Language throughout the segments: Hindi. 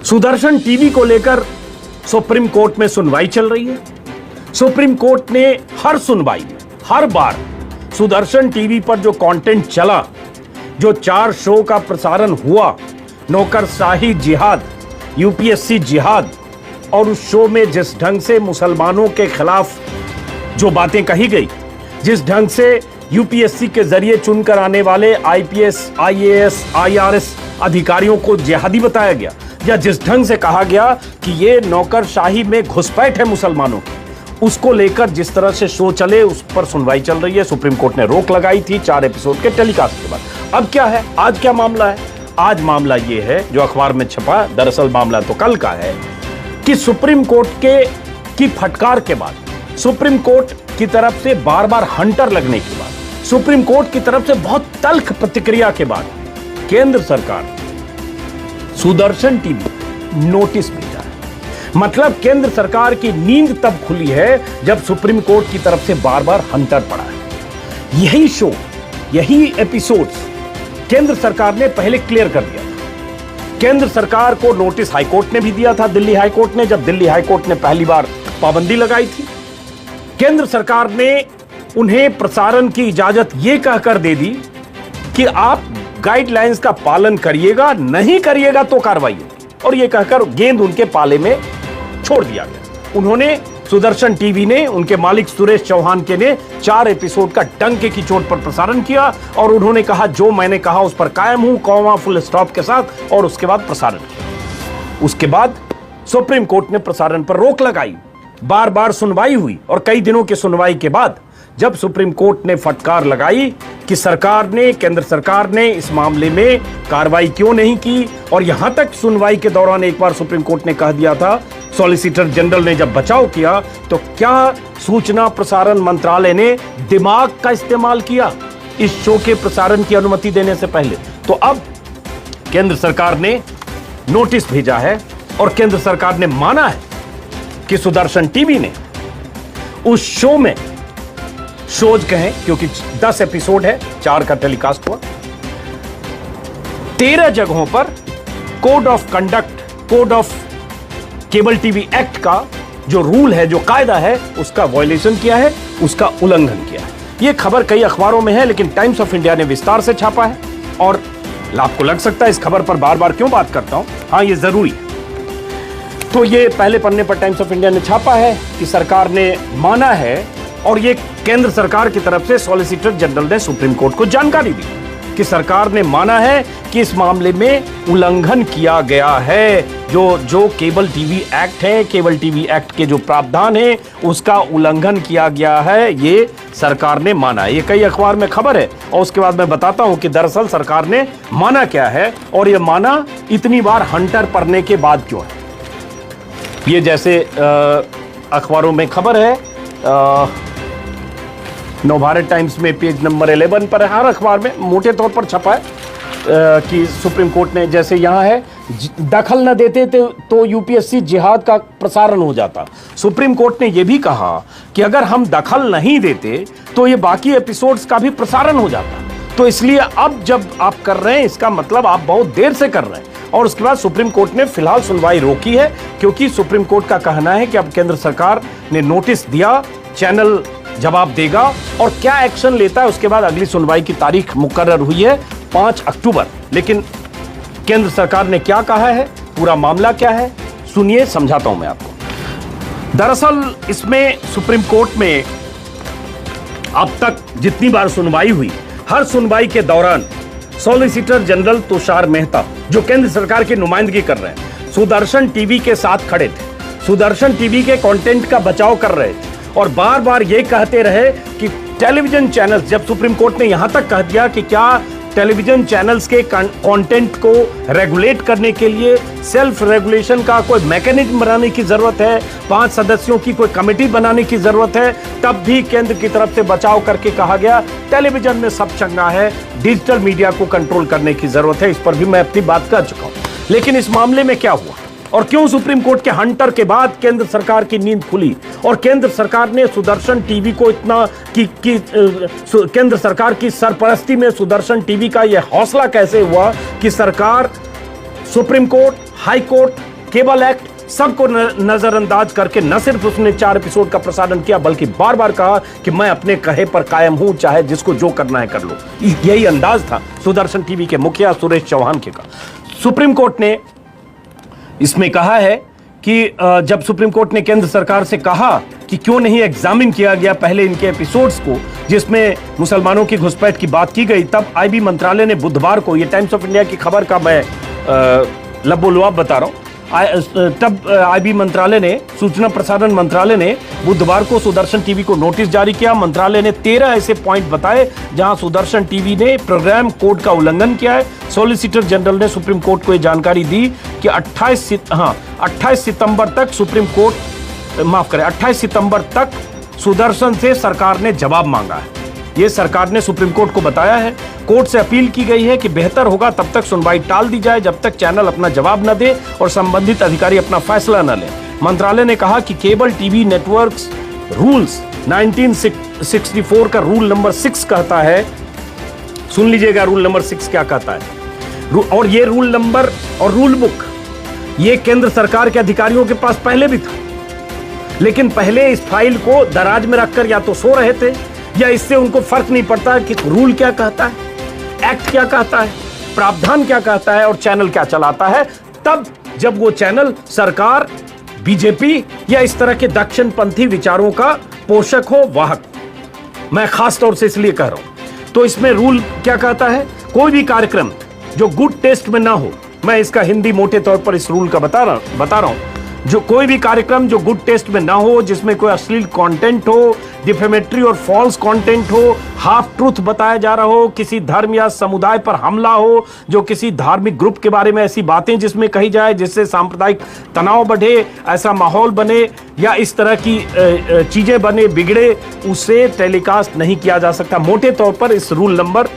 सुदर्शन टीवी को लेकर सुप्रीम कोर्ट में सुनवाई चल रही है। सुप्रीम कोर्ट ने हर सुनवाई में हर बार सुदर्शन टीवी पर जो कंटेंट चला, जो 4 शो का प्रसारण हुआ, नौकरशाही जिहाद, यूपीएससी जिहाद, और उस शो में जिस ढंग से मुसलमानों के खिलाफ जो बातें कही गई, जिस ढंग से यूपीएससी के जरिए चुनकर आने वाले आईपीएस, आईएएस, आईआरएस अधिकारियों को जिहादी बताया गया, या जिस ढंग से कहा गया कि ये नौकरशाही में घुसपैठ है मुसलमानों की, उसको लेकर जिस तरह से शो चले उस पर सुनवाई चल रही है। सुप्रीम कोर्ट ने रोक लगाई थी 4 एपिसोड के टेलीकास्ट के बाद। अब क्या है, आज क्या मामला है? आज मामला ये है जो अखबार में छपा, दरअसल मामला तो कल का है, कि सुप्रीम कोर्ट की फटकार के बाद, सुप्रीम कोर्ट की तरफ से बार बार हंटर लगने के बाद, सुप्रीम कोर्ट की तरफ से बहुत तल्ख प्रतिक्रिया के बाद केंद्र सरकार सुदर्शन टीवी नोटिस भेजा है। मतलब केंद्र सरकार की नींद तब खुली है जब सुप्रीम कोर्ट की तरफ से बार बार हंटर पड़ा है। यही शो, यही एपिसोड्स केंद्र सरकार ने पहले क्लियर कर दिया था। केंद्र सरकार को नोटिस हाईकोर्ट ने भी दिया था, दिल्ली हाईकोर्ट ने, जब दिल्ली हाईकोर्ट ने पहली बार पाबंदी लगाई थी। केंद्र सरकार ने उन्हें प्रसारण की इजाजत यह कहकर दे दी कि आप गाइडलाइंस का पालन करिएगा, नहीं करिएगा तो कार्रवाई होगी, और यह कहकर गेंद उनके पाले में छोड़ दिया गया। उन्होंने, सुदर्शन टीवी ने, उनके मालिक सुरेश चौहान के ने 4 एपिसोड का डंके की चोट पर प्रसारण किया, और उन्होंने कहा जो मैंने कहा उस पर कायम हूं, कॉमा फुल स्टॉप के साथ, और उसके बाद प्रसारण किया। उसके बाद सुप्रीम कोर्ट ने प्रसारण पर रोक लगाई, बार बार सुनवाई हुई, और कई दिनों की सुनवाई के बाद जब सुप्रीम कोर्ट ने फटकार लगाई कि सरकार ने, केंद्र सरकार ने इस मामले में कार्रवाई क्यों नहीं की, और यहां तक सुनवाई के दौरान एक बार सुप्रीम कोर्ट ने कह दिया था, सॉलिसिटर जनरल ने जब बचाव किया, तो क्या सूचना प्रसारण मंत्रालय ने दिमाग का इस्तेमाल किया इस शो के प्रसारण की अनुमति देने से पहले? तो अब केंद्र सरकार ने नोटिस भेजा है, और केंद्र सरकार ने माना है कि सुदर्शन टीवी ने उस शो में, शोज कहें क्योंकि 10 एपिसोड है, 4 का टेलीकास्ट हुआ, 13 जगहों पर code of conduct, code of cable TV act का जो रूल है, जो कायदा है, उसका वायलेशन किया है, उसका उल्लंघन किया है। यह खबर कई अखबारों में है, लेकिन टाइम्स ऑफ इंडिया ने विस्तार से छापा है, और आपको लग सकता है इस खबर पर बार बार क्यों बात करता हूं। हां, यह जरूरी है। तो ये पहले पन्ने पर टाइम्स ऑफ इंडिया ने छापा है कि सरकार ने माना है, और ये केंद्र सरकार की तरफ से सॉलिसिटर जनरल ने सुप्रीम कोर्ट को जानकारी दी कि सरकार ने माना है कि इस मामले में उल्लंघन किया गया है, जो केबल टीवी एक्ट है, केबल टीवी एक्ट के जो प्रावधान है, उसका उल्लंघन किया गया है, ये सरकार ने माना है। ये कई अखबार में खबर है, और उसके बाद मैं बताता हूं कि दरअसल सरकार ने माना क्या है, और ये माना इतनी बार हंटर पड़ने के बाद क्यों है। ये जैसे अखबारों में खबर है, नवभारत टाइम्स में पेज नंबर 11 पर, हर अखबार में मोटे तौर पर छपा है कि सुप्रीम कोर्ट ने, जैसे यहाँ है, दखल न देते तो यूपीएससी जिहाद का प्रसारण हो जाता। सुप्रीम कोर्ट ने यह भी कहा कि अगर हम दखल नहीं देते तो ये बाकी एपिसोड्स का भी प्रसारण हो जाता। तो इसलिए अब जब आप कर रहे हैं, इसका मतलब आप बहुत देर से कर रहे हैं। और उसके बाद सुप्रीम कोर्ट ने फिलहाल सुनवाई रोकी है, क्योंकि सुप्रीम कोर्ट का कहना है कि अब केंद्र सरकार ने नोटिस दिया, चैनल जवाब देगा, और क्या एक्शन लेता है उसके बाद अगली सुनवाई की तारीख मुकर्रर हुई है 5 अक्टूबर। लेकिन केंद्र सरकार ने क्या कहा है, पूरा मामला क्या है, सुनिए, समझाता हूं मैं आपको। दरअसल इसमें सुप्रीम कोर्ट में अब तक जितनी बार सुनवाई हुई, हर सुनवाई के दौरान सॉलिसिटर जनरल तुषार मेहता, जो केंद्र सरकार की नुमाइंदगी कर रहे हैं, सुदर्शन टीवी के साथ खड़े थे, सुदर्शन टीवी के कंटेंट का बचाव कर रहे थे, और बार बार ये कहते रहे कि टेलीविजन चैनल्स, जब सुप्रीम कोर्ट ने यहां तक कह दिया कि क्या टेलीविजन चैनल्स के कंटेंट को रेगुलेट करने के लिए सेल्फ रेगुलेशन का कोई मैकेनिज्म बनाने की जरूरत है, 5 सदस्यों की कोई कमेटी बनाने की जरूरत है, तब भी केंद्र की तरफ से बचाव करके कहा गया टेलीविजन में सब चंगा है, डिजिटल मीडिया को कंट्रोल करने की जरूरत है। इस पर भी मैं अपनी बात कर चुका हूं। लेकिन इस मामले में क्या हुआ, और क्यों सुप्रीम कोर्ट के हंटर के बाद केंद्र सरकार की नींद खुली, और केंद्र सरकार ने सुदर्शन टीवी को इतना केंद्र सरकार की सरपरस्ती में सुदर्शन टीवी का यह हौसला कैसे हुआ कि सरकार, supreme court, high court, cable act सबको नजरअंदाज करके न सिर्फ उसने 4 एपिसोड का प्रसारण किया, बल्कि बार बार कहा कि मैं अपने कहे पर कायम हूं, चाहे जिसको जो करना है कर लो। यही अंदाज था सुदर्शन टीवी के मुखिया सुरेश चौहान के का। सुप्रीम कोर्ट ने इसमें कहा है कि जब सुप्रीम कोर्ट ने केंद्र सरकार से कहा कि क्यों नहीं एग्जामिन किया गया पहले इनके एपिसोड्स को जिसमें मुसलमानों की घुसपैठ की बात की गई, तब आईबी मंत्रालय ने बुधवार को, ये टाइम्स ऑफ इंडिया की खबर का मैं लबोलुआब बता रहा हूं, तब आईबी मंत्रालय ने, सूचना प्रसारण मंत्रालय ने बुधवार को सुदर्शन टीवी को नोटिस जारी किया। मंत्रालय ने 13 ऐसे पॉइंट बताए जहां सुदर्शन टीवी ने प्रोग्राम कोड का उल्लंघन किया है। सॉलिसिटर जनरल ने सुप्रीम कोर्ट को यह जानकारी दी कि 28 सितंबर तक 28 सितंबर तक सुदर्शन से सरकार ने जवाब मांगा है। यह सरकार ने सुप्रीम कोर्ट को बताया है। कोर्ट से अपील की गई है कि बेहतर होगा तब तक सुनवाई टाल दी जाए जब तक चैनल अपना जवाब न दे और संबंधित अधिकारी अपना फैसला न लें। मंत्रालय ने कहा कि केबल टीवी नेटवर्क्स रूल्स 1964 का रूल नंबर 6 कहता है, सुन लीजिएगा रूल नंबर 6 क्या कहता है। और ये रूल नंबर और रूल बुक ये केंद्र सरकार के अधिकारियों के पास पहले भी था, लेकिन पहले इस फाइल को दराज में रखकर या तो सो रहे थे या इससे उनको फर्क नहीं पड़ता कि रूल क्या कहता है, एक्ट क्या कहता है, प्रावधान क्या कहता है और चैनल क्या चलाता है। तब जब वो चैनल सरकार, बीजेपी या इस तरह के दक्षिणपंथी विचारों का पोषक हो, वाहक, मैं खास तौर से इसलिए कह रहा हूं। तो इसमें रूल क्या कहता है, कोई भी कार्यक्रम जो गुड टेस्ट में ना हो, मैं इसका हिंदी मोटे तौर पर इस रूल का बता रहा हूं, जो कोई भी कार्यक्रम जो गुड टेस्ट में ना हो, जिसमें कोई अश्लील कंटेंट हो, डिफेमेटरी और फॉल्स कंटेंट हो, हाफ ट्रूथ बताया जा रहा हो, किसी धर्म या समुदाय पर हमला हो, जो किसी धार्मिक ग्रुप के बारे में ऐसी बातें जिसमें कही जाए जिससे सांप्रदायिक तनाव बढ़े, ऐसा माहौल बने या इस तरह की चीजें बने, बिगड़े, उसे टेलीकास्ट नहीं किया जा सकता। मोटे तौर पर इस रूल नंबर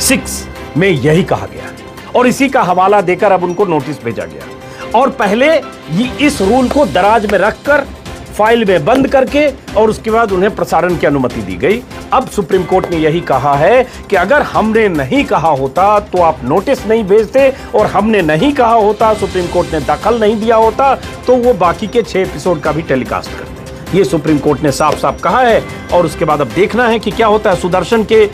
6 में यही कहा गया और इसी का हवाला देकर अब उनको नोटिस भेजा गया। और पहले इस रूल को दराज में रखकर फाइल में बंद करके और उसके बाद उन्हें प्रसारण की अनुमति दी गई। अब सुप्रीम कोर्ट ने यही कहा है कि अगर हमने नहीं कहा होता तो आप नोटिस नहीं भेजते, और हमने नहीं कहा होता, सुप्रीम कोर्ट ने दखल नहीं दिया होता, तो वो बाकी के 6 एपिसोड का भी टेलीकास्ट करते। ये सुप्रीम कोर्ट ने साफ साफ कहा है। और उसके बाद अब देखना है कि क्या होता है। सुदर्शन के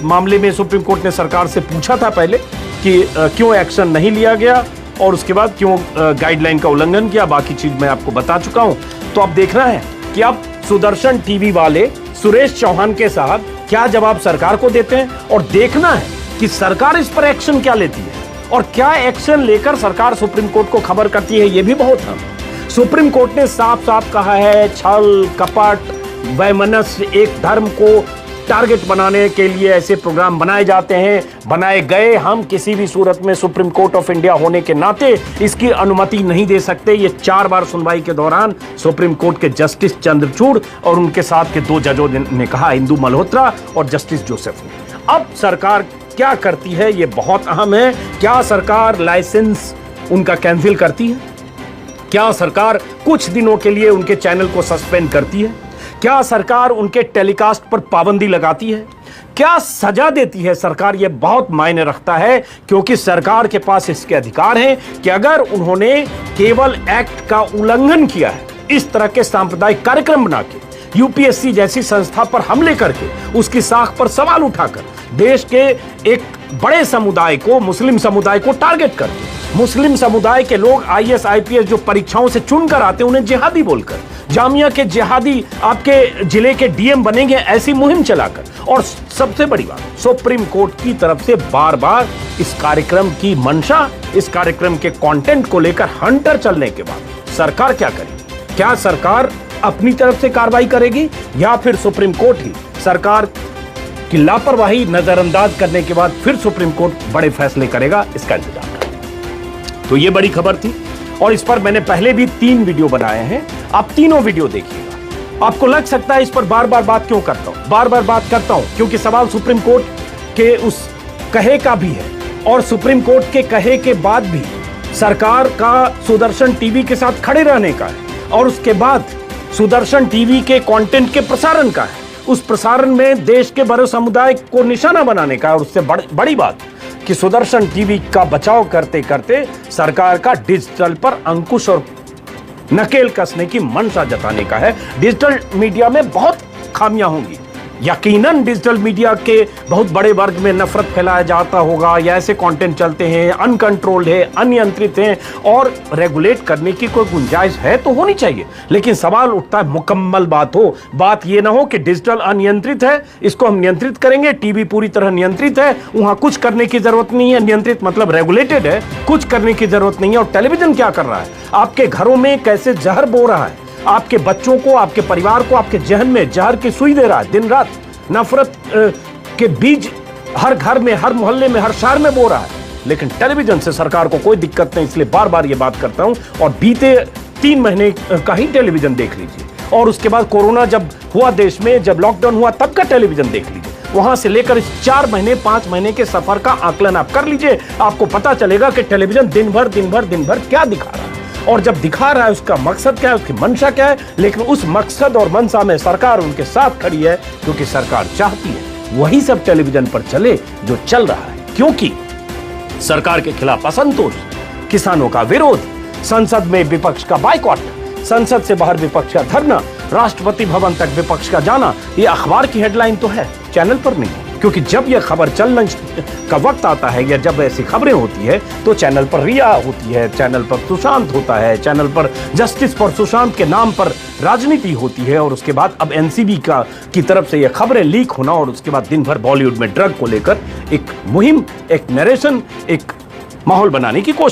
मामले में सुप्रीम कोर्ट ने सरकार से पूछा था पहले कि क्यों एक्शन नहीं लिया गया और उसके बाद क्यों गाइडलाइन का उल्लंघन किया। बाकी चीज मैं आपको बता चुका हूं। तो अब देखना है कि अब सुदर्शन टीवी वाले सुरेश चौहान के साथ क्या जवाब सरकार को देते हैं, और देखना है कि सरकार इस पर एक्शन क्या लेती है और क्या एक्शन लेकर सरकार सुप्रीम कोर्ट को खबर करती है। यह भी बहुत है। सुप्रीम कोर्ट ने साफ साफ कहा है, छल कपट वैमनस्य एक धर्म को टारगेट बनाने के लिए ऐसे प्रोग्राम बनाए जाते हैं, बनाए गए। हम किसी भी सूरत में सुप्रीम कोर्ट ऑफ इंडिया होने के नाते इसकी अनुमति नहीं दे सकते। ये 4 बार सुनवाई के दौरान सुप्रीम कोर्ट के जस्टिस चंद्रचूड़ और उनके साथ के 2 जजों ने कहा, इंदु मल्होत्रा और जस्टिस जोसेफ ने। अब सरकार क्या करती है ये बहुत अहम है। क्या सरकार लाइसेंस उनका कैंसिल करती है? क्या सरकार कुछ दिनों के लिए उनके चैनल को सस्पेंड करती है? क्या सरकार उनके टेलीकास्ट पर पाबंदी लगाती है? क्या सजा देती है सरकार? यह बहुत मायने रखता है, क्योंकि सरकार के पास इसके अधिकार हैं कि अगर उन्होंने केबल एक्ट का उल्लंघन किया है, इस तरह के सांप्रदायिक कार्यक्रम बना के, यूपीएससी जैसी संस्था पर हमले करके, उसकी साख पर सवाल उठाकर, देश के एक बड़े समुदाय को, मुस्लिम समुदाय को टारगेट करके, मुस्लिम समुदाय के लोग आईएएस आईपीएस जो परीक्षाओं से चुनकर आते हैं उन्हें जिहादी बोलकर, जामिया के जिहादी आपके जिले के डीएम बनेंगे, ऐसी मुहिम चलाकर। और सबसे बड़ी बात, सुप्रीम कोर्ट की तरफ से बार बार इस कार्यक्रम की मंशा, इस कार्यक्रम के कंटेंट को लेकर हंटर चलने के बाद सरकार क्या करेगी? क्या सरकार अपनी तरफ से कार्रवाई करेगी या फिर सुप्रीम कोर्ट ही सरकार की लापरवाही नजरअंदाज करने के बाद फिर सुप्रीम कोर्ट बड़े फैसले करेगा? इसका इंतजार करें। तो ये बड़ी खबर थी और इस पर मैंने पहले भी 3 वीडियो बनाए हैं। आप तीनों वीडियो देखिएगा। आपको लग सकता है इस पर बार बार बात क्यों करता हूं? बार बार बात करता हूं क्योंकि सवाल सुप्रीम कोर्ट के उस कहे का भी है, और सुप्रीम कोर्ट के कहे के बाद भी सरकार का सुदर्शन टीवी के साथ खड़े रहने का है, और उसके बाद सुदर्शन टीवी के कंटेंट के प्रसारण का है। उस प्रसारण में देश के बड़े समुदाय को निशाना बनाने का है। और उससे बड़ी बात, कि सुदर्शन टीवी का बचाव करते करते सरकार का डिजिटल पर अंकुश और नकेल कसने की मंशा जताने का है। डिजिटल मीडिया में बहुत खामियां होंगी, यकीनन डिजिटल मीडिया के बहुत बड़े वर्ग में नफरत फैलाया जाता होगा, या ऐसे कंटेंट चलते हैं, अनकंट्रोल्ड है, अनियंत्रित हैं, और रेगुलेट करने की कोई गुंजाइश है तो होनी चाहिए। लेकिन सवाल उठता है, मुकम्मल बात ये ना हो कि डिजिटल अनियंत्रित है, इसको हम नियंत्रित करेंगे, टीवी पूरी तरह नियंत्रित है, वहां कुछ करने की जरूरत नहीं है, नियंत्रित मतलब रेगुलेटेड है, कुछ करने की जरूरत नहीं है। और टेलीविजन क्या कर रहा है, आपके घरों में कैसे जहर बो रहा है, आपके बच्चों को, आपके परिवार को, आपके जहन में जहर की सुई दे रहा है, दिन रात नफरत के बीज हर घर में, हर मोहल्ले में, हर शहर में बो रहा है। लेकिन टेलीविजन से सरकार को कोई दिक्कत नहीं, इसलिए बार बार ये बात करता हूं। और बीते 3 महीने का ही टेलीविजन देख लीजिए, और उसके बाद कोरोना जब हुआ देश में, जब लॉकडाउन हुआ, तब का टेलीविजन देख लीजिए, वहां से लेकर इस 4 महीने 5 महीने के सफर का आकलन आप कर लीजिए, आपको पता चलेगा कि टेलीविजन दिन भर क्या दिखा रहा है, और जब दिखा रहा है उसका मकसद क्या है, उसकी मंशा क्या है। लेकिन उस मकसद और मंशा में सरकार उनके साथ खड़ी है, क्योंकि सरकार चाहती है वही सब टेलीविजन पर चले जो चल रहा है। क्योंकि सरकार के खिलाफ असंतोष, किसानों का विरोध, संसद में विपक्ष का बाइकॉट, संसद से बाहर विपक्ष का धरना, राष्ट्रपति भवन तक विपक्ष का जाना, ये अखबार की हेडलाइन तो है, चैनल पर नहीं। क्योंकि जब यह खबर चलने का वक्त आता है, या जब ऐसी खबरें होती है, तो चैनल पर रिया होती है, चैनल पर सुशांत होता है, चैनल पर जस्टिस फॉर सुशांत के नाम पर राजनीति होती है, और उसके बाद अब एनसीबी की तरफ से यह खबरें लीक होना, और उसके बाद दिन भर बॉलीवुड में ड्रग को लेकर एक मुहिम, एक नरेशन, एक माहौल बनाने की कोशिश।